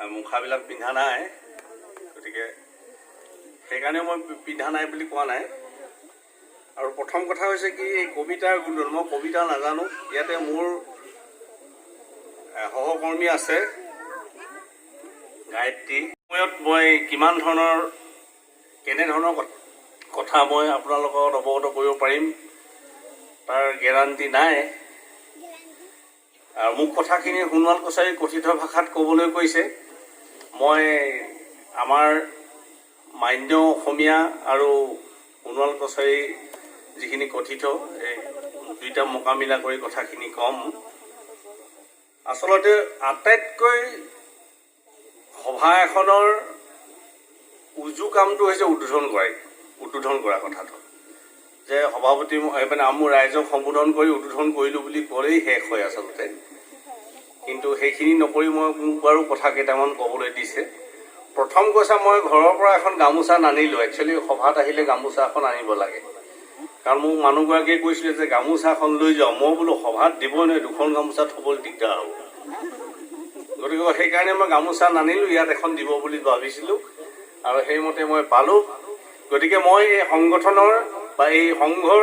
মুখাবিলাক পিন্ধা নাই, গতিকে সেইকাৰণে মই পিন্ধা নাই বুলি কোৱা নাই। আৰু প্ৰথম কথা হৈছে কি, এই কবিতাৰ গুণত মই কবিতা নাজানো। ইয়াতে মোৰ সহকৰ্মী আছে গায়ত্ৰী। সময়ত মই কিমান ধৰণৰ কেনেধৰণৰ কথা মই আপোনালোকৰ লগত অৱগত কৰিব পাৰিম তাৰ গেৰাণ্টি নাই। আৰু মোক কথাখিনি সোণোৱাল কছাৰী কথিত ভাষাত ক'বলৈ কৈছে। মই আমাৰ মান্য অসমীয়া আৰু সোণোৱাল কছাৰী যিখিনি কথিত, এই দুইটা মোকামিলা কৰি কথাখিনি ক'ম। আচলতে আটাইতকৈ সভা এখনৰ উজু কামটো হৈছে উদ্বোধন কৰা কথাটো, যে সভাপতি মানে মোৰ ৰাইজক সম্বোধন কৰি উদ্বোধন কৰিলোঁ বুলি ক'লেই শেষ হয় আচলতে। কিন্তু সেইখিনি নকৰি মোক বাৰু কথা কেইটামান ক'বলৈ দিছে। প্ৰথম কৈছা, মই ঘৰৰ পৰা এখন গামোচা নানিলোঁ। একচুৱেলি সভাত আহিলে গামোচা এখন আনিব লাগে, কাৰণ মোক মানুহগৰাকীয়ে কৈছিলে যে গামোচা এখন লৈ যাওঁ। মই বোলো সভাত দিবই নোৱাৰি, দুখন গামোচা থ'বলৈ দিগদাৰ হ'ব। গতিকে সেইকাৰণে মই গামোচা নানিলোঁ, ইয়াত এখন দিব বুলি ভাবিছিলোঁ আৰু সেইমতে মই পালোঁ। গতিকে মই এই সংগঠনৰ বা এই সংঘৰ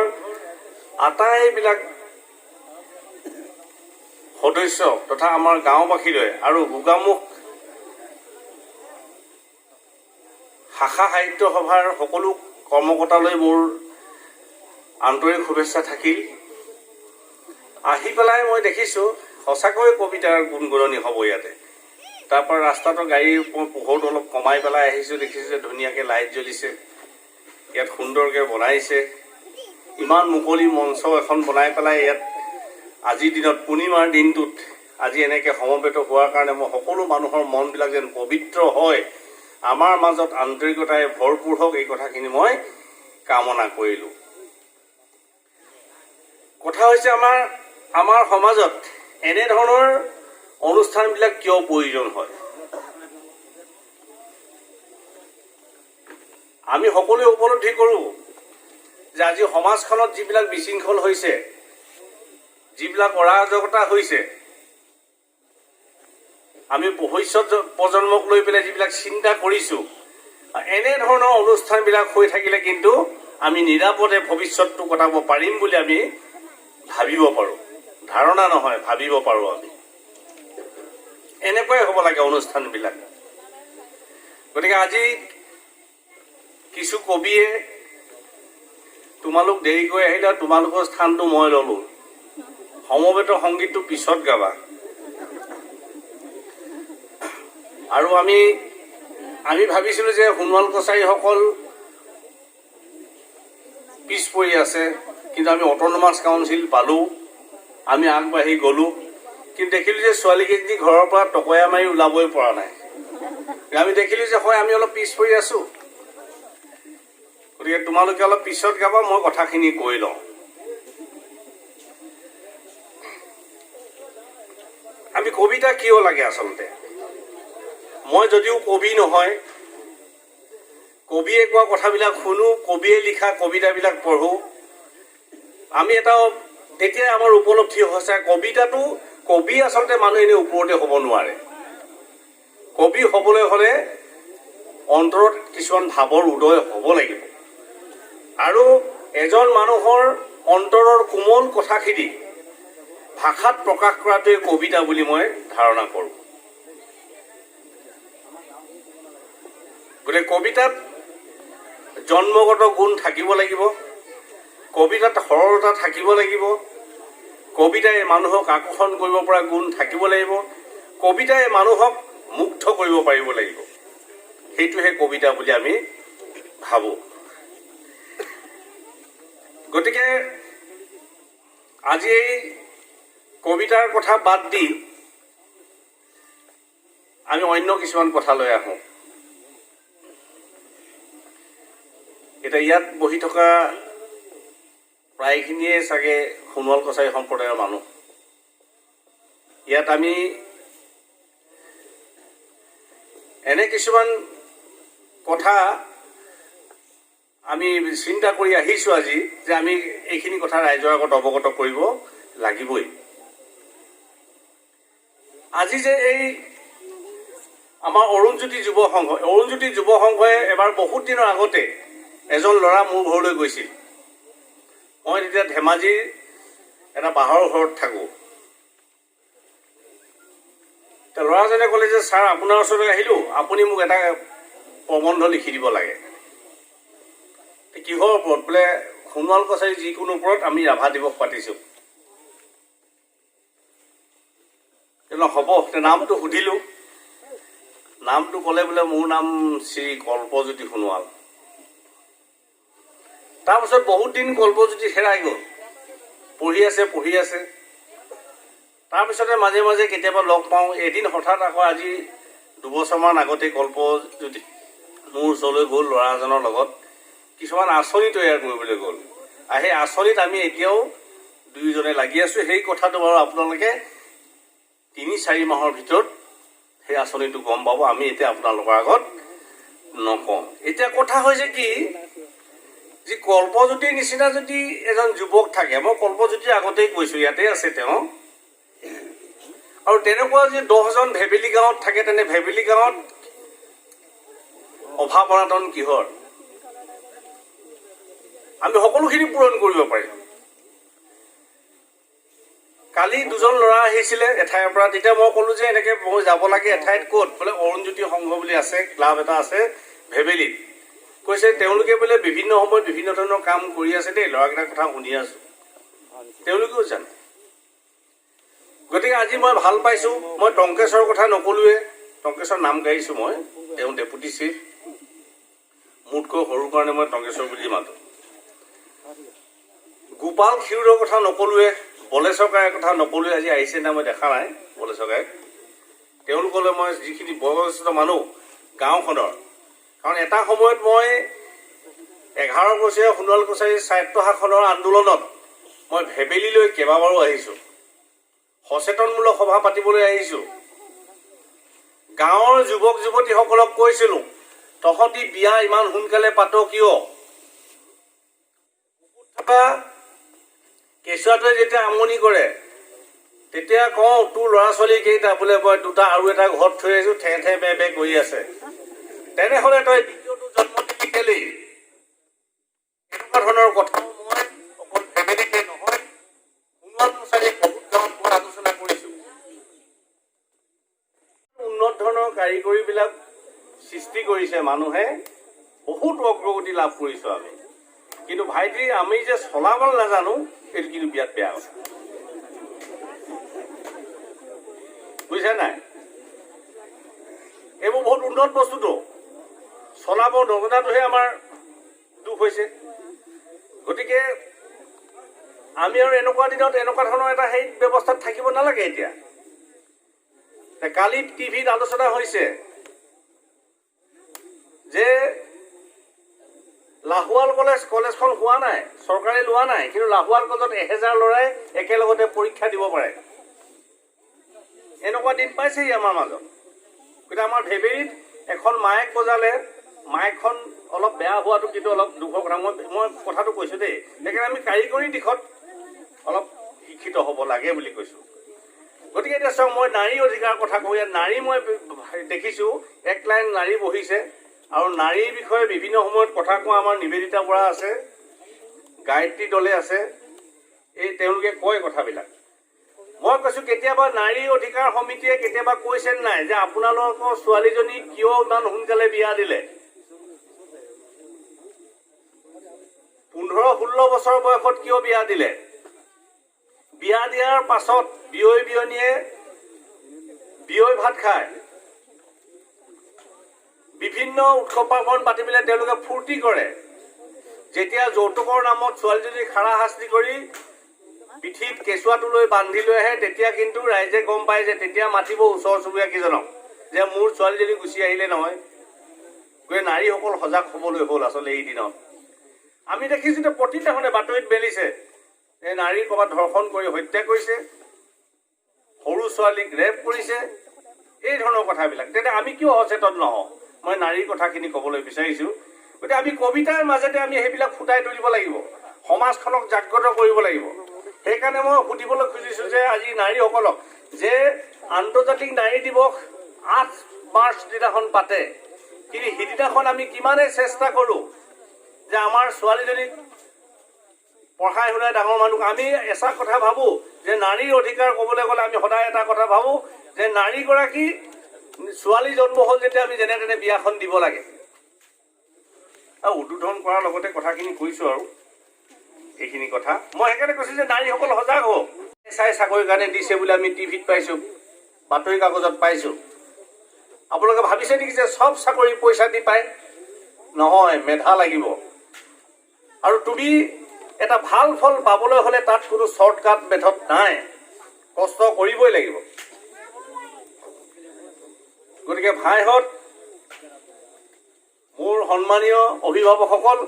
আটাইবিলাক সদস্য তথা আমাৰ গাঁওবাসীলৈ আৰু গোগামুখ শাখা সাহিত্য সভাৰ সকলো কৰ্মকৰ্তালৈ মোৰ আন্তৰিক শুভেচ্ছা থাকিল। আহি পেলাই মই দেখিছোঁ সঁচাকৈ কবিতাৰ গুণগুৰণি হ'ব ইয়াতে। তাৰপৰা ৰাস্তাটো গাড়ীৰ পোহৰটো অলপ কমাই পেলাই আহিছোঁ, দেখিছোঁ যে ধুনীয়াকৈ লাইট জ্বলিছে, ইয়াত সুন্দৰকৈ বনাইছে। ইমান মুকলি মঞ্চ এখন বনাই পেলাই ইয়াত আজিৰ দিনত, পূৰ্ণিমাৰ দিনটোত আজি এনেকৈ সমবেত হোৱাৰ কাৰণে মই সকলো মানুহৰ মনবিলাক যেন পবিত্ৰ হয়, আমাৰ মাজত আন্তৰিকতাই ভৰপূৰ হওক, এই কথাখিনি মই কামনা কৰিলোঁ। কথা হৈছে আমাৰ সমাজত এনেধৰণৰ অনুষ্ঠানবিলাক কিয় প্ৰয়োজন হয়। আমি সকলোৱে উপলব্ধি কৰোঁ যে আজি সমাজখনত যিবিলাক বিশৃংখল হৈছে, যিবিলাক অৰাজকতা হৈছে, আমি ভৱিষ্যত প্ৰজন্মক লৈ পেলাই যিবিলাক চিন্তা কৰিছোঁ, এনেধৰণৰ অনুষ্ঠানবিলাক হৈ থাকিলে কিন্তু আমি নিৰাপদে ভৱিষ্যতটো কটাব পাৰিম বুলি আমি ভাবিব পাৰোঁ। ধাৰণা নহয়, ভাবিব পাৰোঁ আমি। এনেকুৱাই হ'ব লাগে অনুষ্ঠানবিলাক। গতিকে আজি কিছু কবিয়ে, তোমালোক দেৰিকৈ আহিলে, তোমালোকৰ স্থানটো মই ল'লোঁ, সমবেত সংগীতটো পিছত গাবা। আৰু আমি ভাবিছিলোঁ যে সোণোৱাল কছাৰীসকল পিছ পৰি আছে, কিন্তু আমি অট'নমাছ কাউন্সিল পালোঁ, আমি আগবাঢ়ি গ'লোঁ। কিন্তু দেখিলোঁ যে ছোৱালীকেইজনী ঘৰৰ পৰা টকয়া মাৰি ওলাবই পৰা নাই। আমি দেখিলোঁ যে হয়, আমি অলপ পিছ পৰি আছোঁ। গতিকে তোমালোকে অলপ পিছত গাবা, মই কথাখিনি কৈ লওঁ। আমি কবিতা কিয় লাগে আচলতে? মই যদিও কবি নহয়, কবিয়ে কোৱা কথাবিলাক শুনো, কবিয়ে লিখা কবিতাবিলাক পঢ়োঁ। আমি এটা তেতিয়াই আমাৰ উপলব্ধি হৈছে, কবি আচলতে মানুহ এনেই ওপৰতে হ'ব নোৱাৰে। কবি হ'বলৈ হ'লে অন্তৰত কিছুমান ভাৱৰ উদয় হ'ব লাগিব। আৰু এজন মানুহৰ অন্তৰৰ কোমল কথাখিনি ভাষাত প্ৰকাশ কৰাটোৱে কবিতা বুলি মই ধাৰণা কৰোঁ। গতিকে কবিতাত জন্মগত গুণ থাকিব লাগিব, কবিতাত সৰলতা থাকিব লাগিব, কবিতাই মানুহক আকৰ্ষণ কৰিব পৰা গুণ থাকিব লাগিব, কবিতাই মানুহক মুগ্ধ কৰিব পাৰিব লাগিব। সেইটোহে কবিতা বুলি আমি ভাবোঁ। গতিকে আজি এই কবিতাৰ কথা বাদ দি আমি অন্য কিছুমান কথালৈ আহোঁ। এতিয়া ইয়াত বহি থকা প্ৰায়খিনিয়ে চাগে সোণোৱাল কছাৰী সম্প্ৰদায়ৰ মানুহ। ইয়াত আমি এনে কিছুমান কথা আমি চিন্তা কৰি আহিছোঁ আজি, যে আমি এইখিনি কথা ৰাইজৰ আগত অৱগত কৰিব লাগিবই। আজি যে এই আমাৰ অৰুণজ্যোতি যুৱ সংঘই এবাৰ বহুত দিনৰ আগতে এজন ল'ৰা মোৰ ঘৰলৈ গৈছিল। মই তেতিয়া ধেমাজিৰ এটা বাঁহৰ ঘৰত থাকোঁ। ল'ৰাজনে ক'লে যে ছাৰ আপোনাৰ ওচৰলৈ আহিলোঁ, আপুনি মোক এটা প্ৰবন্ধ লিখি দিব লাগে। কিহৰ ওপৰত? বোলে সোণোৱাল কছাৰী যিকোনো ওপৰত আমি ৰাভা দিৱস পাতিছোঁ। হ'ব, নামটো সুধিলোঁ। নামটো ক'লে বোলে মোৰ নাম শ্ৰী কল্পজ্যোতি সোণোৱাল। তাৰপাছত বহুত দিন কল্পজ্যোতি হেৰাই গ'ল। পঢ়ি আছে। তাৰপিছতে মাজে মাজে কেতিয়াবা লগ পাওঁ। এদিন হঠাৎ আকৌ আজি 2 বছৰমান আগতে কল্পজ্যোতি মোৰ ওচৰলৈ গ'ল ল'ৰা এজনৰ লগত। কিছুমান আঁচনি তৈয়াৰ কৰিবলৈ গ'ল। আৰু সেই আঁচনিত আমি এতিয়াও দুয়োজনে লাগি আছোঁ। সেই কথাটো বাৰু আপোনালোকে 3-4 মাহৰ ভিতৰত সেই আঁচনিটো গম পাব। আমি এতিয়া আপোনালোকৰ আগত নকওঁ। এতিয়া কথা হৈছে কি, যি কল্পজ্যোতিৰ নিচিনা যদি এজন যুৱক থাকে, মই কল্পজ্যোতিৰ আগতেই কৈছোঁ, ইয়াতে আছে তেওঁ, আৰু তেনেকুৱা যদি 10জন ভেবেলী গাঁৱত থাকে, তেনে ভেবেলী গাঁৱত অভাৱ অনাটন কিহৰ? আমি সকলোখিনি পূৰণ কৰিব পাৰিম। কালি 2জন ল'ৰা আহিছিলে এঠাইৰ পৰা। তেতিয়া মই ক'লোঁ যে এনেকৈ মই যাব লাগে এঠাইত। ক'ত? বোলে অৰুণজ্যোতি সংঘ বুলি আছে, ক্লাব এটা আছে ভেবেলীত। কৈছে তেওঁলোকে বোলে বিভিন্ন সময়ত বিভিন্ন ধৰণৰ কাম কৰি আছে দেই, ল'ৰাকেইটাৰ কথা শুনি আছোঁ, তেওঁলোকেও জানে। গতিকে আজি মই ভাল পাইছোঁ। মই টংকেশ্বৰৰ কথা নকলোৱে, টংকেশ্বৰ নাম গাইছোঁ মই, তেওঁ ডেপুটি চিফ, মোতকৈ সৰু কাৰণে মই টংকেশ্বৰ বুলি মাতোঁ। গোপাল ক্ষীৰোদৰ কথা নকলোৱে, বলেশ্বৰ গায়কৰ কথা নকলোৱে। আজি আহিছে না মই দেখা নাই বলেশ্বৰ গায়ক। তেওঁলোকলৈ মই যিখিনি বয়োজ্যেষ্ঠ মানুহ গাঁওখনৰ, কাৰণ এটা সময়ত মই 11 বছৰীয়া সোণোৱাল কছাৰীৰ স্বায়ত্তশাসনৰ আন্দোলনত মই ভেবেলীলৈ কেইবাবাৰো আহিছোঁ, সচেতনমূলক সভা পাতিবলৈ আহিছোঁ। গাঁৱৰ যুৱক যুৱতীসকলক কৈছিলোঁ, তহঁতি বিয়া ইমান সোনকালে পাত কিয়? থকা কেঁচুৱাটোৱে যেতিয়া আমনি কৰে, তেতিয়া কওঁ তোৰ ল'ৰা ছোৱালী কেইটা? বোলে মই 2টা আৰু এটা ঘৰত থৈ আহিছোঁ, ঠে বে কৰি আছে। তেনেহ'লে তই দ্বিতীয়টো জন্ম দিলি কেলেই? এনেকুৱা ধৰণৰ কথাও মই অকল ভেবেলীতে নহয়, সোণোৱাল কছাৰীৰ বহুত গাঁৱত মই আলোচনা কৰিছোঁ। উন্নত ধৰণৰ কাৰিকৰীবিলাক সৃষ্টি কৰিছে মানুহে, বহুত অগ্ৰগতি লাভ কৰিছোঁ আমি। কিন্তু ভাইটি, আমি যে চলাবলৈ নাজানো, সেইটো কিন্তু বিৰাট বেয়া কথা, বুজিছে নাই? এইবোৰ বহুত উন্নত বস্তুটো, চলাব নজনাটোহে আমাৰ দুখ হৈছে। গতিকে আমি আৰু এনেকুৱা দিনত এনেকুৱা ধৰণৰ এটা সেই ব্যৱস্থাত থাকিব নালাগে। এতিয়া কালি টিভিত আলোচনা হৈছে যে লাহোৱাল কলেজখন হোৱা নাই, চৰকাৰে লোৱা নাই, কিন্তু লাহোৱাল কলেজত 1000 ল'ৰাই একেলগতে পৰীক্ষা দিব পাৰে। এনেকুৱা দিন পাইছেহি আমাৰ মাজত। গতিকে আমাৰ ভেবেলীত এখন মাইক বজালে, মাইকখন অলপ বেয়া হোৱাটো কিন্তু অলপ দুখৰ কথা। মই কথাটো কৈছোঁ দেই। সেইকাৰণে আমি কাৰিকৰী দিশত অলপ শিক্ষিত হ'ব লাগে বুলি কৈছোঁ। গতিকে এতিয়া চাওক, মই নাৰী অধিকাৰ কথা কওঁ। ইয়াত নাৰী মই দেখিছোঁ, 1 লাইন নাৰী বহিছে, আৰু নাৰীৰ বিষয়ে বিভিন্ন সময়ত কথা কোৱা আমাৰ নিবেদিতা বৰা আছে, গায়ত্ৰী দলে আছে। তেওঁলোকে কয় কথাবিলাক। মই কৈছোঁ, কেতিয়াবা নাৰী অধিকাৰ সমিতিয়ে কেতিয়াবা কৈছে নাই যে আপোনালোকৰ ছোৱালীজনী কিয় ইমান সোনকালে বিয়া দিলে? 15-16 বছৰ বয়সত কিয় বিয়া দিলে? বিয়া দিয়াৰ পাছত বিয়নীয়ে বিয়ৈ ভাত খায়, বিভিন্ন উৎসৱ পাৰ্বণ পাতি পেলাই তেওঁলোকে ফূৰ্তি কৰে। যেতিয়া যৌতুকৰ নামত ছোৱালীজনীক হাৰাশাস্তি কৰি পিঠিত কেঁচুৱাটো লৈ বান্ধি লৈ আহে, তেতিয়া কিন্তু ৰাইজে গম পায় যে তেতিয়া মাতিব ওচৰ চুবুৰীয়া কেইজনক যে মোৰ ছোৱালীজনী গুচি আহিলে নহয়। গতিকে নাৰীসকল সজাগ হ'বলৈ হ'ল আচলতে এই দিনত। আমি দেখিছোঁ যে প্ৰতিদিনে বাতৰিত মেলিছে যে নাৰী ক'ৰবাত ধৰ্ষণ কৰি হত্যা কৰিছে, সৰু ছোৱালীক ৰেপ কৰিছে, এই ধৰণৰ কথাবিলাক। তেতিয়া আমি কিয় সচেতন নহওঁ? মই নাৰীৰ কথাখিনি ক'বলৈ বিচাৰিছোঁ। গতিকে আমি কবিতাৰ মাজেৰে আমি সেইবিলাক ফুটাই তুলিব লাগিব, সমাজখনক জাগ্ৰত কৰিব লাগিব। সেইকাৰণে মই সুধিবলৈ খুজিছোঁ যে আজি নাৰীসকলক যে আন্তৰ্জাতিক নাৰী দিৱস 8 মাৰ্চ দিনাখন পাতে, কিন্তু সিদিনাখন আমি কিমানেই চেষ্টা কৰোঁ যে আমাৰ ছোৱালীজনীক পঢ়াই শুনাই ডাঙৰ মানুহ। আমি এচাক কথা ভাবোঁ যে নাৰীৰ অধিকাৰ ক'বলৈ গ'লে আমি সদায় এটা কথা ভাবোঁ যে নাৰীগৰাকী ছোৱালী জন্ম হ'ল যেতিয়া আমি যেনে তেনে বিয়াখন দিব লাগে। আৰু উদ্বোধন কৰাৰ লগতে কথাখিনি কৈছোঁ আৰু এইখিনি কথা মই সেইকাৰণে কৈছোঁ যে নাৰীসকল সজাগ হওক। চাই চাকৰিৰ কাৰণে দিছে বুলি আমি টিভিত পাইছোঁ, বাতৰি কাগজত পাইছোঁ। আপোনালোকে ভাবিছে নেকি যে চব চাকৰি পইচা দি পায়? নহয়, মেধা লাগিব। আৰু তুমি এটা ভাল ফল পাবলৈ হ'লে তাত কোনো শ্বৰ্টকাট মেথড নাই, কষ্ট কৰিবই লাগিব। গতিকে ভাইহঁত, মোৰ সন্মানীয় অভিভাৱকসকল,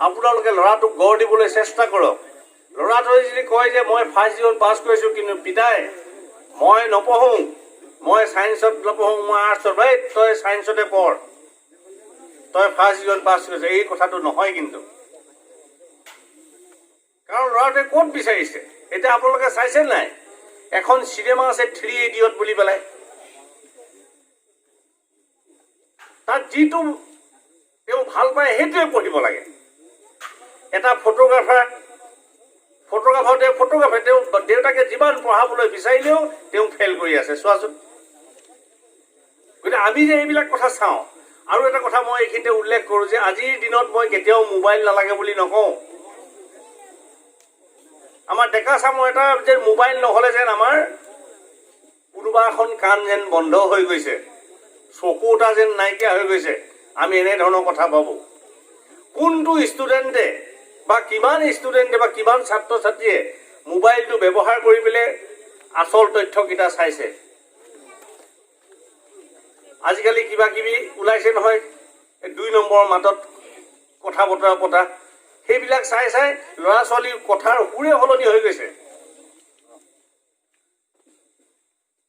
আপোনালোকে ল'ৰাটোক গঢ় দিবলৈ চেষ্টা কৰক। ল'ৰাটোৱে যদি কয় যে মই ফাৰ্ষ্ট ডিভিজন পাছ কৰিছোঁ, কিন্তু পিতাই মই নপঢ়োঁ, মই ছায়েন্সত নপঢ়োঁ, মই আৰ্টছত, তই ছায়েন্সতে পঢ়, তই ফাৰ্ষ্ট ডিভিজন পাছ কৰিছ, এই কথাটো নহয় কিন্তু। কাৰণ ল'ৰাটোৱে ক'ত বিচাৰিছে? এতিয়া আপোনালোকে চাইছে নাই, এখন চিনেমা আছে 3 ইডিয়ট বুলি পেলাই, তাত যিটো তেওঁ ভাল পায় সেইটোৱে পঢ়িব লাগে। এটা ফটোগ্ৰাফাৰ তেওঁ দেউতাকে যিমান পঢ়াবলৈ বিচাৰিলেও তেওঁ ফেইল কৰি আছে, চোৱাচোন। গতিকে আমি যে এইবিলাক কথা চাওঁ। আৰু এটা কথা মই এইখিনিতে উল্লেখ কৰোঁ যে আজিৰ দিনত মই কেতিয়াও মোবাইল নালাগে বুলি নকওঁ। আমাৰ ডেকা চামৰ এটা যে মোবাইল নহ'লে যেন আমাৰ কোনোবা এখন কাণ যেন বন্ধ হৈ গৈছে, চকু এটা যেন নাইকিয়া হৈ গৈছে, আমি এনেধৰণৰ কথা ভাবোঁ। কোনটো ষ্টুডেণ্টে বা কিমান ষ্টুডেণ্টে বা কিমান ছাত্ৰ ছাত্ৰীয়ে মোবাইলটো ব্যৱহাৰ কৰি পেলাই আচল তথ্যকেইটা চাইছে? আজিকালি কিবা কিবি ওলাইছে নহয়, 2 নম্বৰৰ মাতত কথা বতৰা পতা, সেইবিলাক চাই চাই ল'ৰা ছোৱালীৰ কথাৰ সুৰে সলনি হৈ গৈছে।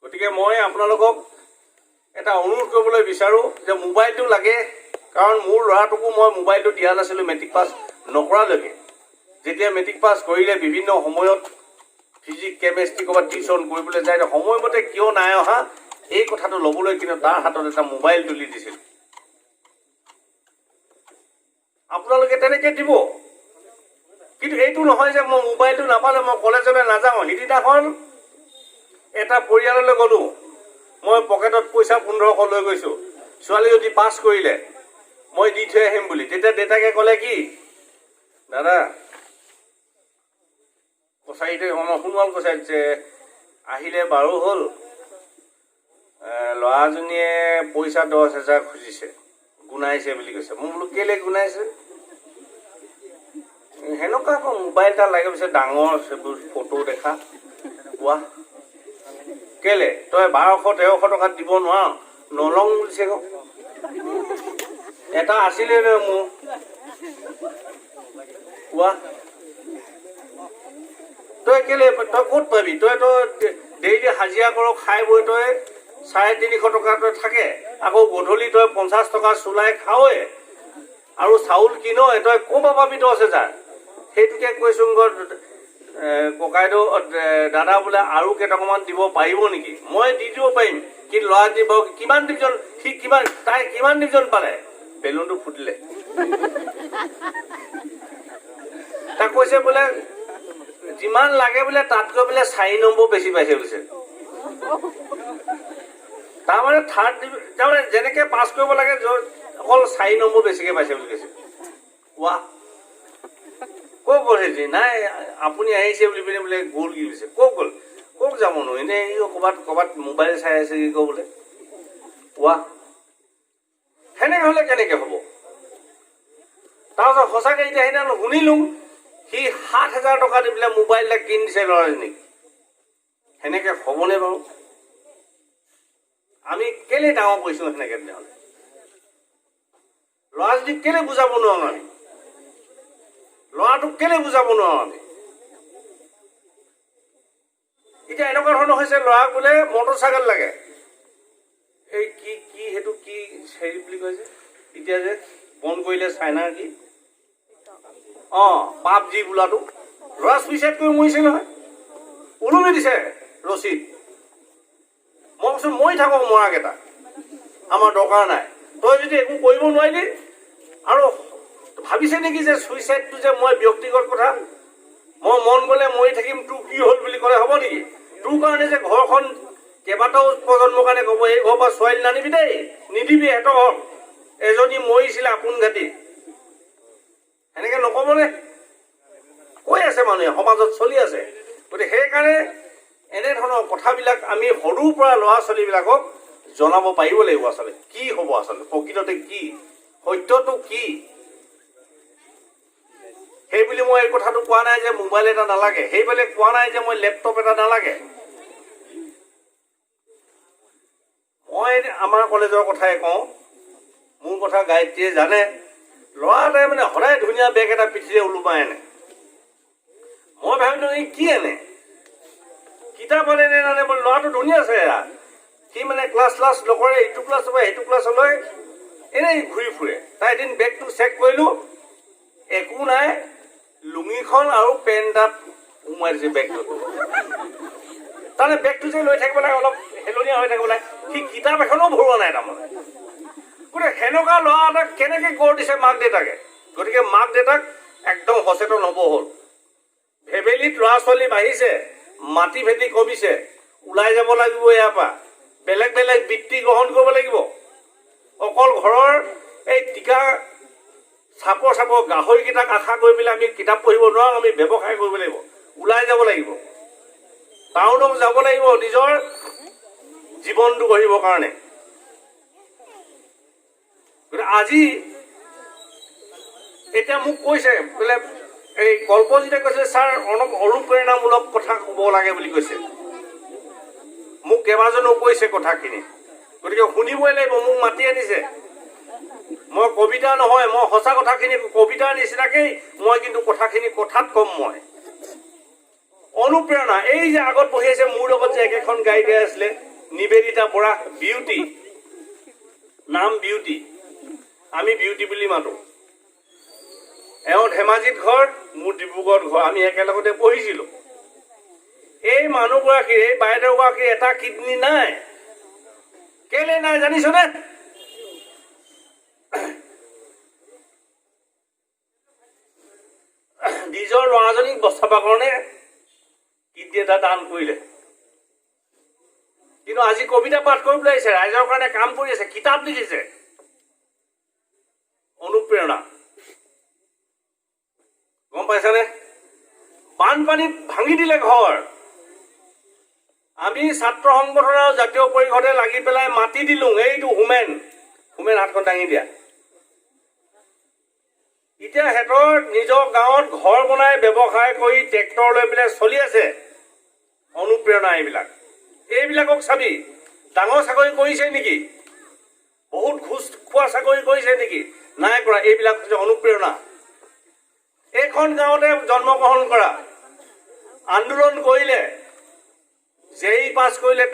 গতিকে মই আপোনালোকক এটা অনুৰোধ কৰিবলৈ বিচাৰোঁ যে মোবাইলটো লাগে। কাৰণ মোৰ ল'ৰাটোকো মই মোবাইলটো দিয়া নাছিলোঁ মেট্ৰিক পাছ নকৰালৈকে। যেতিয়া মেট্ৰিক পাছ কৰিলে বিভিন্ন সময়ত ফিজিক্স কেমেষ্ট্ৰি ক'ৰবাত টিউশ্যন কৰিবলৈ যায়, সময়মতে কিয় নাই অহা এই কথাটো ল'বলৈ কিন্তু তাৰ হাতত এটা মোবাইল তুলি দিছিল। আপোনালোকে তেনেকৈ দিব, কিন্তু এইটো নহয় যে মই মোবাইলটো নাপালে মই কলেজলৈ নাযাওঁ। সিদিনাখন এটা পৰিয়াললৈ গ'লোঁ, মই পকেটত পইচা 1500 লৈ গৈছোঁ, ছোৱালী যদি পাছ কৰিলে মই দি থৈ আহিম বুলি। তেতিয়া দেউতাকে ক'লে কি, দাদা কছাৰীতে সোণোৱাল কছাৰীত যে আহিলে বাৰু হ'ল, ল'ৰাজনীয়ে পইচা 10,000 খুজিছে, গুণাইছে বুলি কৈছে। মই বোলো কেলৈ গুণাইছে? সেনেকুৱা আকৌ মোবাইল এটা লাগে পিছে ডাঙৰ সেইবোৰ ফটো দেখা কোৱা, কেলে তই 1200-1300 টকাত দিব নোৱাৰ, নলওঁ বুলিছে আকৌ। এটা আছিলে মোৰ কোৱা, তই কেলে, তই ক'ত পাবি? তইতো ডেইলি হাজিৰা কৰ, খাই বৈ তই 350 টকা তই থাকে, আকৌ গধূলি তই 50 টকা চুলাই খাৱই, আৰু চাউল কিন, তই ক'ৰ পৰা পাবি 10,000? সেইটোকে কৈছোঁ ককাইদেউ, দাদা বোলে আৰু কেইটকামান দিব পাৰিব নেকি? মই দি দিব পাৰিম, কিন্তু ল'ৰা দিব কিমান ডিভিজন, সি তাই কিমান ডিভিজন পালে? বেলুনটো ফুটিলে। তাক কৈছে বোলে যিমান লাগে বোলে তাতকৈ বোলে 4 নম্বৰ বেছি পাইছে বুলিছে। তাৰমানে তাৰমানে যেনেকৈ পাছ কৰিব লাগে অকল 4 নম্বৰ বেছিকৈ পাইছে বুলি কৈছে। কোৱা ক'ত গ'ল? সেই নাই আপুনি আহিছে বুলি পিনে বোলে গ'ল কি হৈছে? ক'ত গ'ল? ক'ত যাবনো? এনেই ক'ৰবাত মোবাইল চাই আছে কি ক বোলে। কোৱা সেনেকৈ হ'লে কেনেকৈ হ'ব? তাৰপাছত সঁচাকৈ এতিয়া সেইদিনা শুনিলোঁ সি 7,000 টকা দি পেলাই মোবাইল এটা কিনি দিছে ল'ৰাজনীক। সেনেকৈ হ'বনে বাৰু? আমি কেলে ডাঙৰ কৰিছোঁ সেনেকৈ? তেনেহ'লে ল'ৰাজনীক কেলে বুজাব নোৱাৰোঁ? আমি ল'ৰাটোক কেলে বুজাব নোৱাৰোঁ? আমি এতিয়া এনেকুৱা ধৰণৰ হৈছে, ল'ৰাক বোলে মটৰ চাইকেল লাগে, এই কি সেইটো কি হেৰি বুলি কৈছে এতিয়া যে বন্ধ কৰিলে চাইনাৰ কি PUBG বোলাটো, ল'ৰা চুইচাইড কৰি মৰিছে নহয়, ওলমি দিছে ৰছীত। মই কৈছোঁ মৰি থাকক মৰাকেইটা, আমাৰ দৰকাৰ নাই। তই যদি একো কৰিব নোৱাৰিলি আৰু ভাবিছে নেকি যে ছুইচাইডটো যে মই ব্যক্তিগত কথা, মই মন গ'লে মৰি থাকিম, তোৰ কি হ'ল বুলি ক'লে হ'ব নেকি? তোৰ কাৰণে যে ঘৰখন কেইবাটাও প্ৰজন্মৰ কাৰণে ক'ব এই ঘৰৰ পৰা ছোৱালী নানিবি দেই, নিদিবি, সিহঁতৰ ঘৰ এজনী মৰিছিলে আপোন ঘাটি, এনেকৈ নক'বনে? কৈ আছে মানুহে, সমাজত চলি আছে। গতিকে সেইকাৰণে এনেধৰণৰ কথাবিলাক আমি সৰুৰ পৰা ল'ৰা ছোৱালীবিলাকক জনাব পাৰিব লাগিব। আচলতে কি হ'ব, আচলতে প্ৰকৃততে কি, সত্যটো কি, সেইবুলি মই এই কথাটো কোৱা নাই যে মোবাইল এটা নালাগে, সেইবুলি কোৱা নাই যে মই লেপটপ এটা নালাগে। মই আমাৰ কলেজৰ কথাই কওঁ, মোৰ কথা গায়ত্ৰীয়ে জানে। ল'ৰা এটাই মানে সদায় ধুনীয়া বেগ এটা পিঠিৰে ওলোমাই আনে। মই ভাবিলোঁ এই কি আনে, কিতাপ আনে নে নানে বোলে, ল'ৰাটো ধুনীয়া আছে এয়া। সি মানে ক্লাছ নকৰে, ইটো ক্লাছৰ পৰা সেইটো ক্লাছলৈ এনেই ঘূৰি ফুৰে। তাই এদিন বেগটো চেক কৰিলোঁ, একো নাই, লুঙিখন আৰু পেন এটা সোমাই দিছে বেগটোত। তাৰমানে বেগটো যে লৈ থাকিব লাগে, অলপ হেলনীয়া হৈ থাকিব লাগে, সি কিতাপ এখনো ভৰোৱা নাই তাৰমানে। গতিকে সেনেকুৱা ল'ৰা এটাক কেনেকৈ গঢ় দিছে মাক দেউতাকে? গতিকে মাক দেউতাক একদম সচেতন হ'ব হ'ল। ফেমিলিত ল'ৰা ছোৱালী বাঢ়িছে, মাটি ভেটি কমিছে, ওলাই যাব লাগিব ইয়াৰ পৰা, বেলেগ বেলেগ বৃত্তি গ্ৰহণ কৰিব লাগিব। অকল ঘৰৰ এই টিকা চাপৰ গাহৰিকেইটাক আশা কৰি পেলাই আমি কিতাপ পঢ়িব নোৱাৰোঁ, আমি ব্যৱসায় কৰিব লাগিব, ওলাই যাব লাগিব, টাউনত যাব লাগিব নিজৰ জীৱনটো গঢ়িবৰ কাৰণে। আজি এতিয়া মোক কৈছে বোলে, এই কল্পজিতে কৈছে ছাৰ অলপ অনুপ্ৰেৰণামূলক কথা ক'ব লাগে বুলি কৈছে। মোক কেইবাজনো কৈছে কথাখিনি, গতিকে শুনিবই লাগিব। মোক মাতি আনিছে, মই কবিতা নহয়, মই সঁচা কথাখিনি কবিতাৰ নিচিনাকেই মই কিন্তু কথাখিনি কথাত কম। মই অনুপ্ৰেৰণা, এই যে আগত বহি আছে মোৰ লগত যে একেখন গাড়ীতে আছিলে নিবেদিতা বৰা, বিউটি, নাম বিউটি, আমি বিউটি বুলি মাতো। এওঁ ধেমাজিত ঘৰ, মোৰ ডিব্ৰুগড়ত ঘৰ, আমি একেলগতে পঢ়িছিলোঁ। এই মানুহগৰাকীৰ, এই বাইদেউগৰাকীৰ এটা কিডনী নাই। কেলে নাই জানিছনে? নিজৰ ল'ৰাজনীক বচাবৰ কাৰণে কিডনী এটা দান কৰিলে। কিন্তু আজি কবিতা পাঠ কৰিবলৈ আহিছে, ৰাইজৰ কাৰণে কাম কৰি আছে, কিতাপ লিখিছে। অনুপ্ৰেৰণা, গম পাইছানে? বানপানীত ভাঙি দিলে ঘৰ। আমি ছাত্ৰ সংগঠন আৰু জাতীয় পৰিষদে লাগি পেলাই মাতি দিলোঁ, এইটো হোমেন হাতখন দাঙি দিয়া। এতিয়া সিহঁতৰ নিজৰ গাঁৱত ঘৰ বনাই ব্যৱসায় কৰি ট্ৰেক্টৰ লৈ পেলাই চলি আছে। অনুপ্ৰেৰণা এইবিলাকক চাবি, ডাঙৰ চাকৰি কৰিছে নেকি? বহুত ঘোচ খোৱা চাকৰি কৰিছে নেকি? নাই কৰা। এইবিলাক হৈছে অনুপ্ৰেৰণা। এইখন গাঁৱতে জন্মগ্ৰহণ কৰা, আন্দোলন কৰিলে, জেই পাছ কৰিলে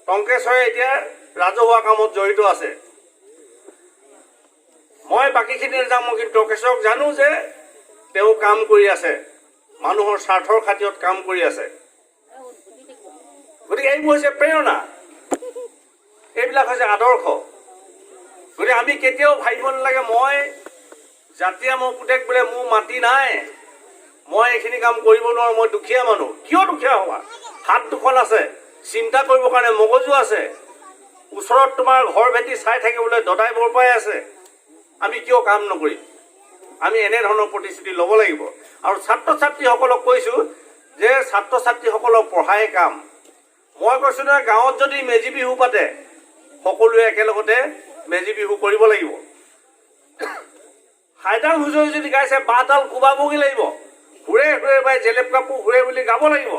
টংকেশ্বৰে এতিয়া ৰাজহুৱা কামত জড়িত আছে। মই বাকীখিনি নাজানো, মই কিন্তু টংকেশ্বৰক জানো যে তেওঁ কাম কৰি আছে, মানুহৰ স্বাৰ্থৰ খাতিৰত কাম কৰি আছে। গতিকে এইবোৰ হৈছে প্ৰেৰণা, এইবিলাক হৈছে আদৰ্শ। গতিকে আমি কেতিয়াও ভাবিব নালাগে মই জাতীয় মোৰ পুতেক বোলে মোৰ মাটি নাই, মই এইখিনি কাম কৰিব নোৱাৰোঁ, মই দুখীয়া মানুহ। কিয় দুখীয়া হোৱা? হাত দুখন আছে, চিন্তা কৰিবৰ কাৰণে মগজু আছে, ওচৰত তোমাৰ ঘৰ ভেটি চাই থাকিবলৈ দদাই বৰপাই আছে। আমি কিয় কাম নকৰিম? আমি এনেধৰণৰ প্ৰতিশ্ৰুতি ল'ব লাগিব। আৰু ছাত্ৰ ছাত্ৰীসকলক কৈছোঁ যে ছাত্ৰ ছাত্ৰীসকলক পঢ়াই কাম। মই কৈছোঁ নহয়, গাঁৱত যদি মেজি বিহু পাতে, সকলোৱে একেলগতে মেজি বিহু কৰিব লাগিব। হাইডাল হুঁচৰি যদি গাইছে, বাঁহডাল কোবাবগৈ লাগিব, সুৰে সুৰে বাই জেলেপ কাপোৰ সুৰে বুলি গাব লাগিব।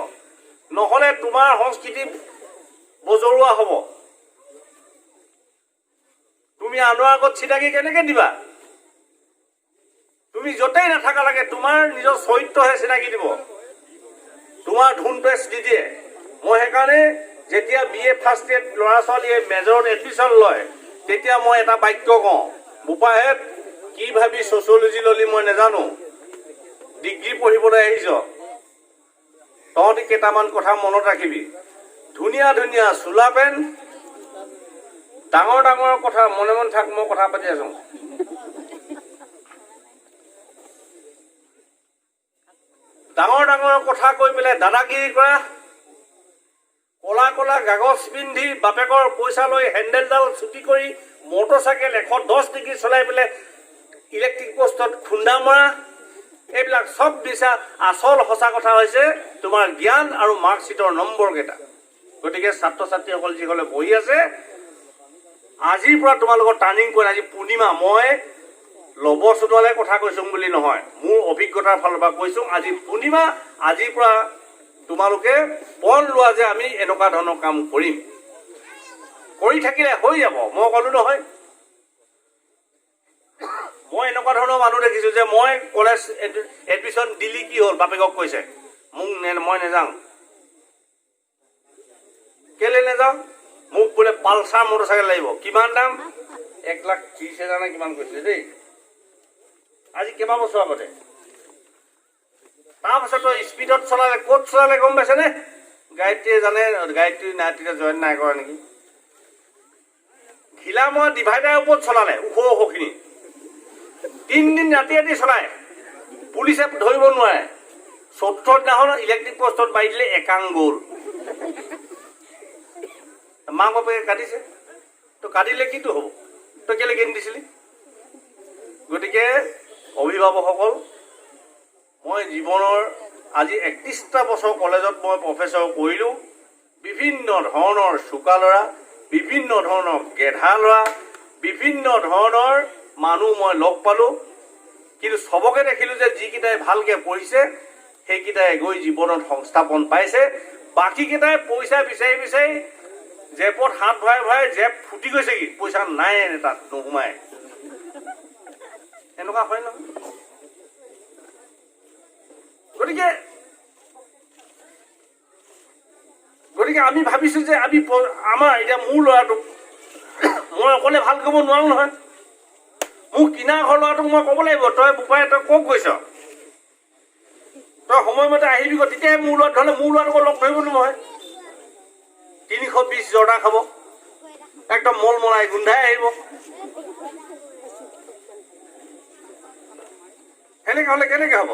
নহ'লে তোমাৰ সংস্কৃতি বজৰুৱা হ'ব। তুমি আনৰ আগত চিনাকি কেনেকৈ দিবা? তুমি য'তেই নাথাকা লাগে, তোমাৰ নিজৰ চৰিত্ৰহে চিনাকি দিব, তোমাৰ ধুন পেচ নিদিয়ে। মই সেইকাৰণে যেতিয়া BA ফাৰ্ষ্ট ইয়েৰত ল'ৰা ছোৱালীয়ে মেজৰত এডমিশ্যন লয়, তেতিয়া মই এটা বাক্য কওঁ, বোপাহেঁত কি ভাবি ছচিয়লজি ল'লি মই নাজানো, ডিগ্ৰী পঢ়িবলৈ আহিছ, তহঁতি কেইটামান কথা মনত ৰাখিবি। ধুনীয়া ধুনীয়া চোলা পেণ্ট, ডাঙৰ ডাঙৰ কথা মনে মনে থাক, মই কথা পাতি আছোঁ। ডাঙৰ ডাঙৰ কথা কৈ পেলাই দাদাগিৰি কৰা, কলা কলা কাগজ পিন্ধি বাপেকৰ পইচা লৈ হেণ্ডেলডাল ছুটি কৰি মটৰচাইকেল 110 ডিগ্ৰী চলাই পেলাই ইলেক্ট্ৰিক পোষ্টত খুন্দা মৰা, এইবিলাক চব দিছা। আচল সঁচা কথা হৈছে তোমাৰ জ্ঞান আৰু মাৰ্কশ্বিটৰ নম্বৰকেইটা। গতিকে ছাত্ৰ ছাত্ৰীসকল যিসকলে বহি আছে, আজিৰ পৰা তোমালোকৰ টাৰ্ণিং পইণ্ট। আজি পূৰ্ণিমা, মই লব চলোৱালে কথা কৈছোঁ বুলি নহয়, মোৰ অভিজ্ঞতাৰ ফালৰ পৰা কৈছোঁ। আজি পূৰ্ণিমা, আজিৰ পৰা তোমালোকে পণ লোৱা যে আমি এনেকুৱা ধৰণৰ কাম কৰিম, কৰি থাকিলে হৈ যাব। মই ক'লো নহয়, মই এনেকুৱা ধৰণৰ মানুহ দেখিছোঁ যে মই কলেজ এডমিশ্যন দিলি কি হ'ল, বাপেকক কৈছে মোক মই নেযাওঁ। কেলে নেযাওঁ? মোক বোলে পালচাৰ মটৰচাইকেল লাগিব। কিমান দাম? 1,30,000 নে কিমান কৈছিলে দেই, আজি কেইবা বছৰ আগতে। তাৰপাছত স্পীডত চলালে, ক'ত চলালে গম পাইছেনে? গায়ত্ৰীয়ে জানে, গায়ত্ৰী নাইট্ৰিতে জইন নাই কৰা নেকি। ঘিলামৰা ডিভাইডাৰৰ ওপৰত চলালে, ওখ ওখখিনি 3 দিন ৰাতি ৰাতি চলায়, পুলিচে ধৰিব নোৱাৰে। 4th দিনাখন ইলেক্ট্ৰিক পোষ্টত মাৰি দিলে, একাং গ'ল। মাক বাপেকে কাটিছে। তো কাটিলে কিটো হ'ব? তই কেলৈ কিনি দিছিলি? গতিকে অভিভাৱকসকল, মই জীৱনৰ আজি 31টা বছৰ কলেজত মই প্ৰফেচৰ কৰিলোঁ। বিভিন্ন ধৰণৰ চোকা ল'ৰা, বিভিন্ন ধৰণৰ গেধা ল'ৰা, বিভিন্ন ধৰণৰ মানুহ মই লগ পালোঁ। কিন্তু চবকে দেখিলোঁ যে যিকেইটাই ভালকৈ পঢ়িছে সেইকেইটাই গৈ জীৱনত সংস্থাপন পাইছে। বাকীকেইটাই পইচা বিচাৰি বিচাৰি জেপত হাত ভৰাই ভৰাই জেপ ফুটি গৈছে, কি পইচা নাই, তাত নোসোমাই। এনেকুৱা হয় নহয়। গতিকে আমি ভাবিছোঁ যে আমি আমাৰ এতিয়া মোৰ ল'ৰাটোক মই অকলে ভাল কৰিব নোৱাৰোঁ নহয়। মোৰ কিনা ঘৰ ল'ৰাটোক মই ক'ব লাগিব, তই বোপাই তই ক'ত গৈছ, তই সময়মতে আহিবি, তেতিয়াহে মোৰ ল'ৰা। ধৰণে মোৰ ল'ৰাটোক লগ ধৰিব নহয়। 320 জৰ্দা খাব, একদম মলমলাই গোন্ধাই আহিব। সেনেকৈ হ'লে কেনেকৈ হ'ব?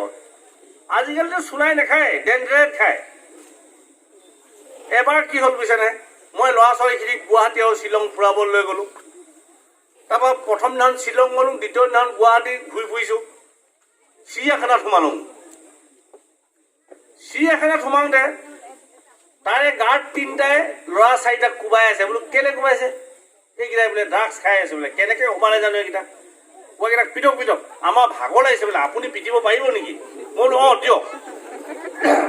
আজিকালিতো চুলাই নাখায়, ডেণ্ড্ৰেট খায়। এবাৰ কি হ'ল বুজিছেনে, মই ল'ৰা ছোৱালীখিনিক গুৱাহাটী আৰু শ্বিলং ফুৰাবলৈ লৈ গ'লোঁ। তাৰপৰা প্ৰথম দিনাখন শ্বিলং গ'লোঁ, দ্বিতীয় দিনাখন গুৱাহাটী ঘূৰি ফুৰিছোঁ। চিৰিয়াখানাত সোমালোঁ। চিৰিয়াখানাত সোমাওঁতে তাৰে গাৰ্ড 3টাই ল'ৰা 4টাক কোবাই আছে। বোলো কেলৈ কোবাইছে? এইকেইটাই বোলে ড্ৰাগছ খাই আছে বোলে। কেনেকৈ সোমালে জানো এইকেইটা? এইকেইটাক পিটক পিটক, আমাৰ ভাগৰ লাগিছে বোলে, আপুনি পিটিব পাৰিব নেকি? মই বোলো অঁ দিয়ক।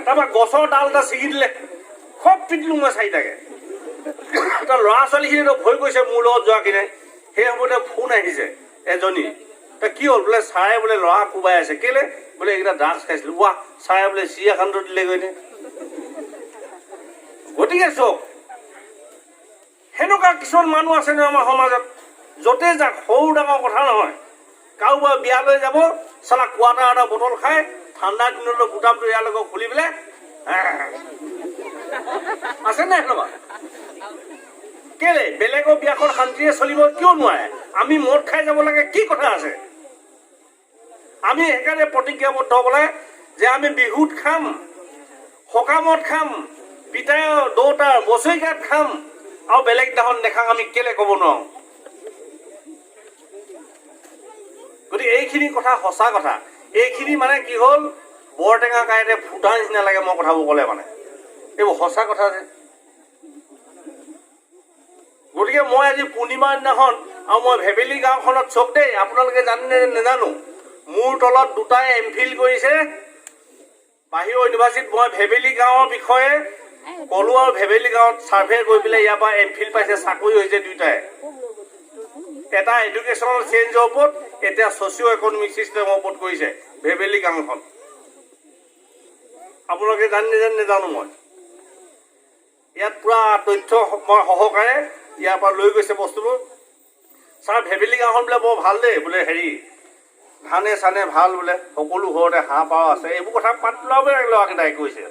তাৰপৰা গছৰ ডাল এটা ছিঙি দিলে, খুব পিটিলোঁ মই 4টাকে। তাৰ ল'ৰা ছোৱালীখিনিতো ভয় কৰিছে মোৰ লগত যোৱাখিনি। সেই সময়তে ফোন আহিছে এজনী, তই কি হ'ল? বোলে ছাৰে বোলে ল'ৰা কোবাই আছে। কেলৈ? বোলে এইকেইটা ড্ৰাগছ খাইছিলোঁ। ৱাহ, ছাৰে বোলে চিৰিয়াখানাটো দিলেগৈ নে? গতিকে চব সেনেকুৱা কিছুমান মানুহ আছে ন আমাৰ সমাজত, য'তে যাক, সৰু ডাঙৰ কথা নহয়। কাৰোবাৰ বিয়ালৈ যাব, চালা কোৱাটাৰ এটা বটল খাই ঠাণ্ডা দিনলৈ গোটামটো ইয়ালৈকে খুলি পেলাই আছে নাই সেনেকুৱা? কেলে? বেলেগৰ বিয়াখন শান্তিৰে চলিব কিয় নোৱাৰে? আমি মদ খাই যাব লাগে, কি কথা আছে? আমি সেইকাৰণে প্ৰতিজ্ঞাবদ্ধ হ'বলৈ যে আমি বিহুত খাম, সকামত খাম, পিতাই দেউতাৰ বছৰিকাত খাম, আৰু বেলেগ দিনাখন নেখাম। আমি কেলে ক'ব নোৱাৰোঁ? গতিকে এইখিনি কথা সঁচা কথা। এইখিনি মানে কি হ'ল, বৰটেঙা কাঁইতে ফুটাৰ নিচিনা লাগে মই কথাবোৰ ক'লে। মানে এইবোৰ সঁচা কথা যে। গতিকে মই আজি পূৰ্ণিমাৰ দিনাখন, আৰু মই ভেবেলী গাঁওখনত চব দেই, আপোনালোকে জানে নেজানো, মোৰ তলত 2টাই MPhil কৰিছে বাহিৰৰ ইউনিভাৰ্চিটিত। মই ভেবেলী গাঁৱৰ বিষয়ে ক'লো আৰু ভেবেলী গাঁৱত ছাৰ্ভে কৰি পেলাই ইয়াৰ পৰা MPhil পাইছে, চাকৰি হৈছে 2টাই। এটা এডুকেশ্যনেল চেঞ্জৰ ওপৰত, এতিয়া ছ'চিঅ' ইকনমিক ছিষ্টেমৰ ওপৰত কৰিছে ভেবেলী গাঁওখন। আপোনালোকে জানি নেজানো মই। ইয়াত পুৰা তথ্য মই সহকাৰে ইয়াৰ পৰা লৈ গৈছে বস্তুবোৰ। ছাৰ ভেবেলী গাঁওখন বোলে বৰ ভাল দেই, বোলে হেৰি ধানে চানে ভাল বোলে, সকলো ঘৰতে হাঁহ পাৰ আছে, এইবোৰ কথা পাত ল'ৰাকেইটাই কৈছে।